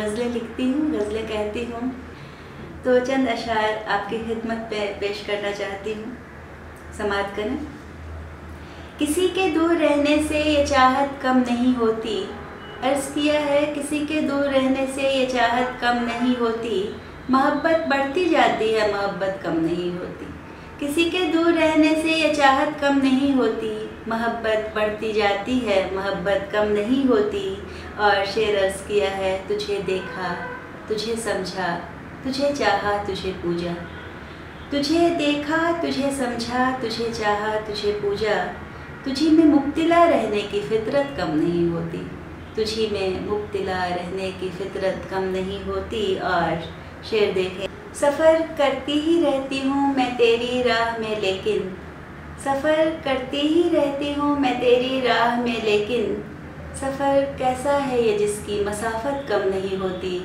गज़लें लिखती हूँ, गज़लें कहती हूँ। तो चंद अशार आपकी खिदमत पे पेश करना चाहती हूँ, समाअत करें। किसी के दूर रहने से ये चाहत कम नहीं होती, अर्ज़ किया है किसी के दूर रहने से ये चाहत कम नहीं होती, मोहब्बत बढ़ती जाती है मोहब्बत कम नहीं होती। किसी के दूर रहने से ये चाहत कम नहीं होती, मोहब्बत बढ़ती जाती है मोहब्बत कम नहीं होती। और शेर अर्ज़ किया है, तुझे देखा तुझे समझा तुझे चाहा तुझे पूजा, तुझे देखा तुझे समझा तुझे चाहा तुझे पूजा, तुझी में मुब्तिला रहने की फ़ितरत कम नहीं होती, तुझी में मुब्तिला रहने की फ़ितरत कम नहीं होती। और शेर देखें, सफ़र करती ही रहती हूँ मैं तेरी राह में लेकिन, सफ़र करती ही रहती हूँ मैं तेरी राह में लेकिन, सफ़र कैसा है ये जिसकी मसाफ़त कम नहीं होती,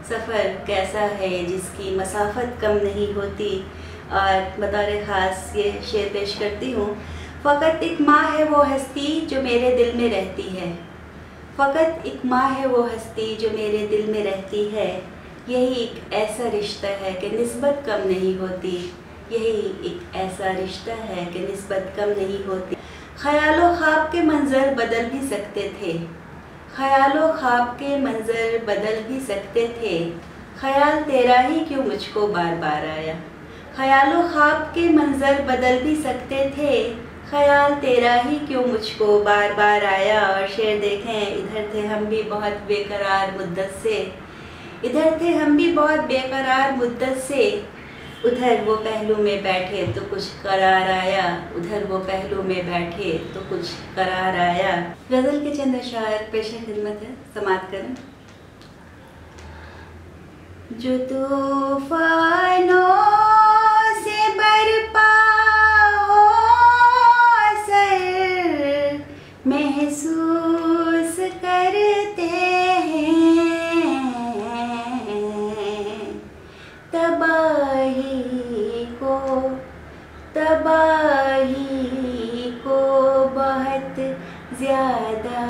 सफ़र कैसा है ये जिसकी मसाफ़त कम नहीं होती। और बतौर ख़ास ये शेर पेश करती हूँ, फ़कत एक माँ है वो हस्ती जो मेरे दिल में रहती है, फ़कत एक माँ है वो हस्ती जो मेरे दिल में रहती है, यही एक ऐसा रिश्ता है कि निस्बत कम नहीं होती, यही एक ऐसा रिश्ता है कि निस्बत कम नहीं होती। ख़यालो ख़्वाब के मंज़र बदल भी सकते थे, ख़यालो ख़्वाब के मंज़र बदल भी सकते थे, ख़याल तेरा ही क्यों मुझको बार बार आया, ख़यालो ख़्वाब के मंज़र बदल भी सकते थे, ख़याल तेरा ही क्यों मुझको बार बार आया। और शेर देखें, इधर थे हम भी बहुत बेकरार मुद्दत से, इधर थे हम भी बहुत बेकरार मुद्दत से, उधर वो पहलू में बैठे तो कुछ करार आया, उधर वो पहलू में बैठे तो कुछ करार आया। गज़ल के चंद अशार पेश खिदमत है, समाअत करें। जो तूफ़ानों से बरपा हो सर महसूस करते हैं, तबाही को बहुत ज़्यादा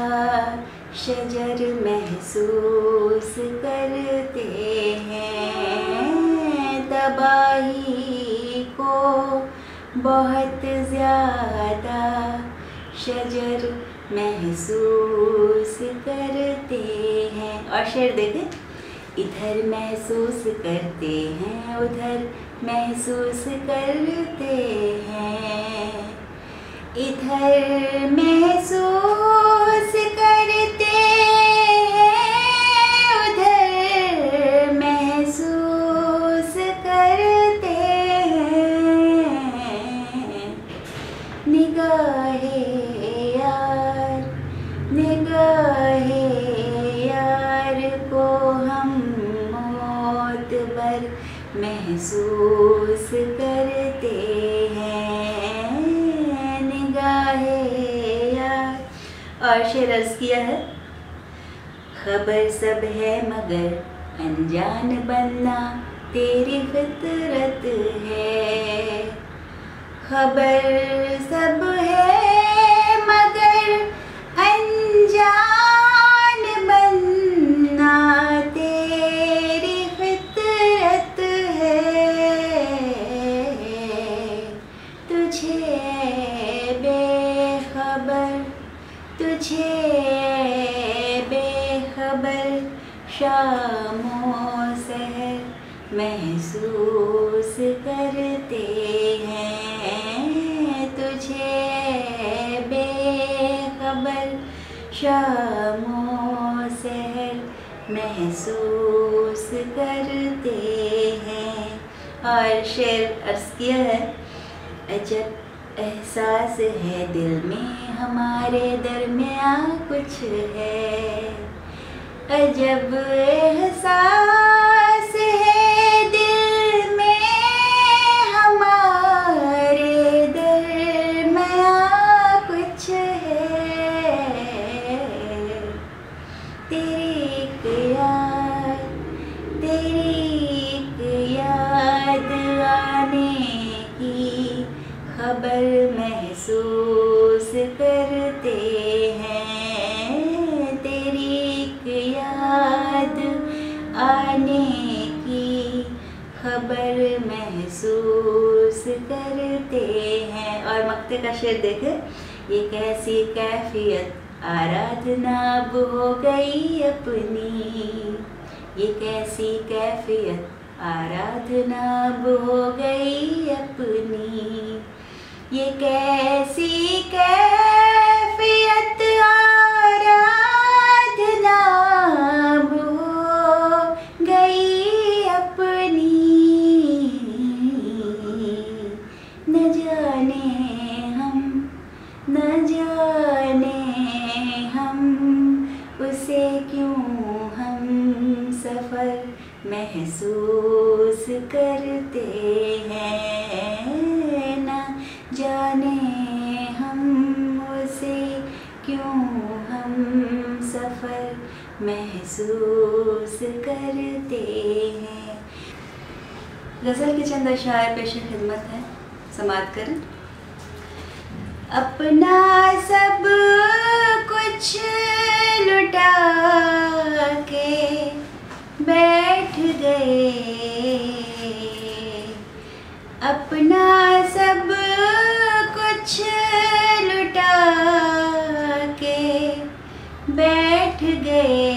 शजर महसूस करते हैं, तबाही को बहुत ज़्यादा शजर महसूस करते हैं। और शेर देखें, इधर महसूस करते हैं उधर महसूस करते हैं, इधर महसूस करते हैं उधर महसूस करते हैं, निगाहे यार को हम मोतबर महसूस करते हैं, निगाहे यार। और शेर अर्ज़ किया है, खबर सब है मगर अनजान बनना तेरी फितरत है, खबर सब है मगर अनजान बनना तेरी फितरत है, तुझे बेखबर शामों सहर महसूस करते हैं, तुझे बेखबर शामों सहर महसूस करते हैं। और शेर अर्ज़ किया है, अजब एहसास है दिल में हमारे दरमियाँ कुछ है, अजब एहसास है दिल में हमारे दरमियाँ कुछ है, तेरी एक याद आने की खबर महसूस करते हैं, तेरी एक याद खबर महसूस करते हैं। और मक्ते का शेर देखे, ये कैसी कैफियत आराधना अब हो गई अपनी, ये कैसी कैफियत आराधना अब हो गई अपनी, ये कैसी कैफियत आराधना अब हो गई अपनी, न जाने हम उसे क्यों हम सफ़र महसूस करते हैं, न जाने हम उसे क्यों हम सफ़र महसूस करते हैं। गज़ल के चंद अशार पेश खिदमत है, समाअत करें। अपना सब कुछ लुटा के बैठ गए, अपना सब कुछ लुटा के बैठ गए,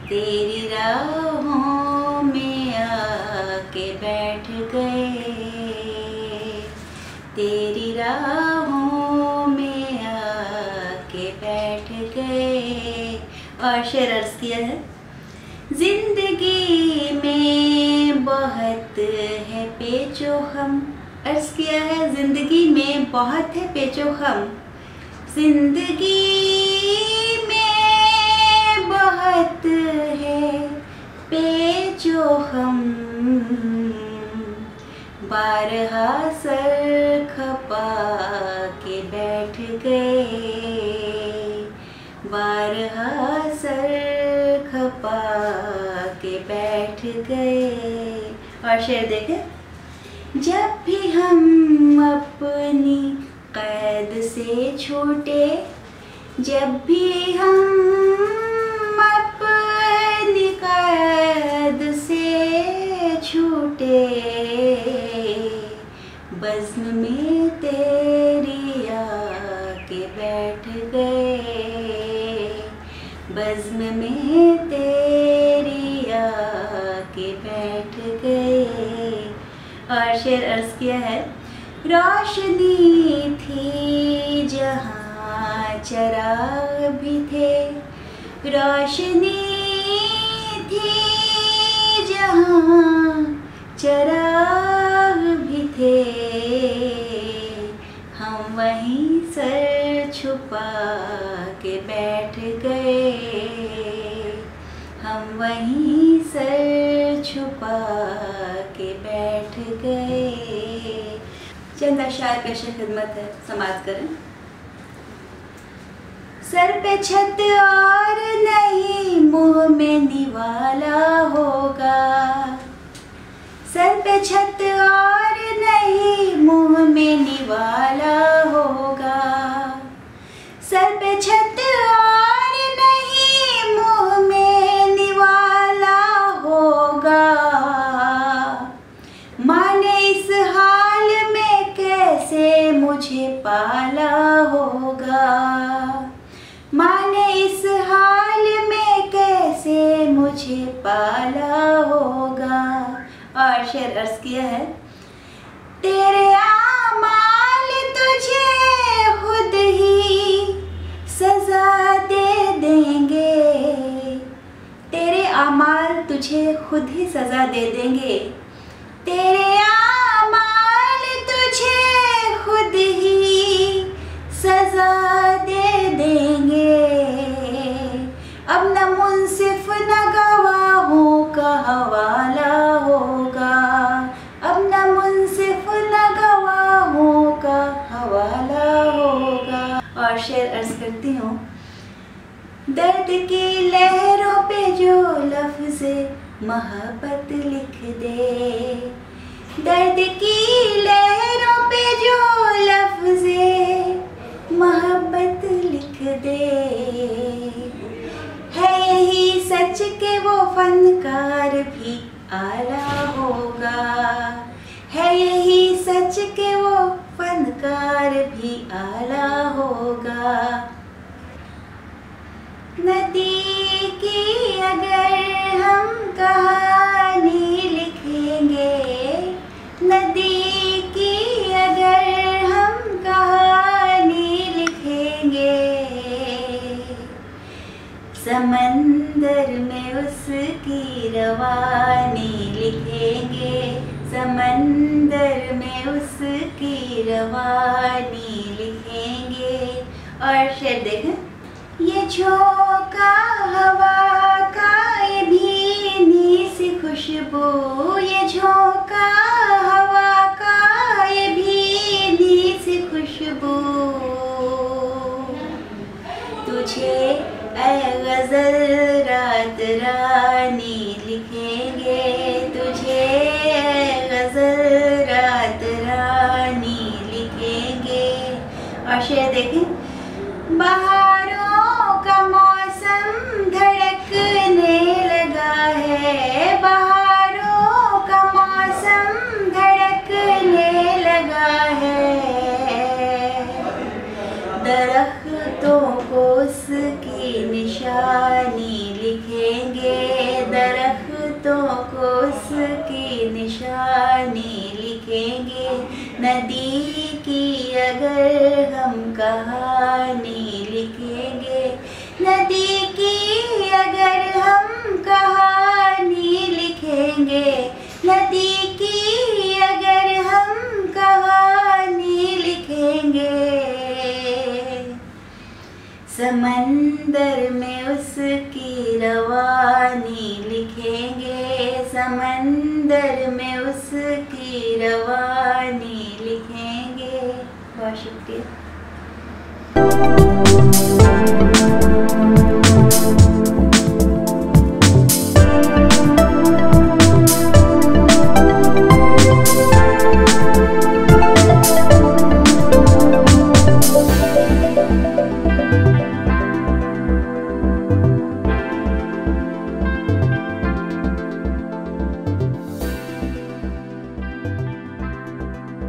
तेरी राहों में आके बैठ गए, तेरी राहों में आके बैठ गए। और शेर अर्ज़ किया है, जिंदगी में बहुत है पेचो खम। अर्ज़ किया है, जिंदगी में बहुत है पेचो खम, जिंदगी में बहुत है पेचो खम, बारहा सर खपा के बैठ गए, बारहा सर खपा के बैठ गए। और शेर देखे, जब भी हम अपनी कैद से छूटे, जब भी हम अपनी कैद से छूटे, बज़्म में तेरी आके बैठ गए, बज़्म में तेरी आके बैठ गए। और शेर अर्ज़ किया है, रोशनी थी जहाँ चराग भी थे, रोशनी थी जहाँ चराग भी थे, हम वहीं सर छुपा के बैठ गए, हम वहीं सर छुपा के बैठ गए। चंद अशार पेश खिदमत है, समाअत करें। सर पे छत और नहीं मुँह में निवाला होगा, सर पे छत और नहीं मुँह में निवाला होगा, सर पे छत और नहीं मुँह में निवाला होगा, माँ ने इस हाल में कैसे मुझे पाला होगा, माँ ने इस हाल में कैसे मुझे पाला होगा। और शेर अर्ज़ किया है, तेरे आमाल तुझे खुद ही सज़ा दे देंगे, तेरे आमाल तुझे खुद ही सज़ा दे देंगे, तेरे आमाल तुझे खुद ही सज़ा दे देंगे, अब न मुंसिफ न गवाहों का हवाला होगा, अब न मुंसिफ न गवाहों का हवाला होगा। और शेर अर्ज़ करती हूँ, दर्द की लहरों पे जो लफ्ज़ मोहब्बत लिख दे, दर्द की लहरों पे जो लफ्ज़ मोहब्बत लिख दे, है यही सच के वो फनकार भी आला होगा। है यही सच कि वो फनकार भी आला होगा। नदी की अगर हम कहानी लिखेंगे, नदी की अगर हम कहानी लिखेंगे, समंदर में उसकी रवानी लिखेंगे, समंदर में उसकी रवानी लिखेंगे। और शेर देखें, ये झोंका हवा का ये भीनी सी खुशबू, ये झोंका हवा का ये भीनी सी खुशबू, तुझे ऐ गज़ल रात रानी लिखेंगे, तुझे ऐ गज़ल रात रानी लिखेंगे। और शेर देखें, बहारों का मौसम धड़कने लगा है, बहारों का मौसम धड़कने लगा है, दरख्तों को उसकी निशानी लिखेंगे, दरख्तों को उसकी निशानी लिखेंगे। नदी की अगर हम कहानी लिखेंगे, नदी की अगर हम कहानी लिखेंगे, नदी की अगर हम कहानी लिखेंगे, समंदर में उसकी रवानी लिखेंगे, समंदर में उसकी रवानी लिखेंगे। बहुत शुक्रिया।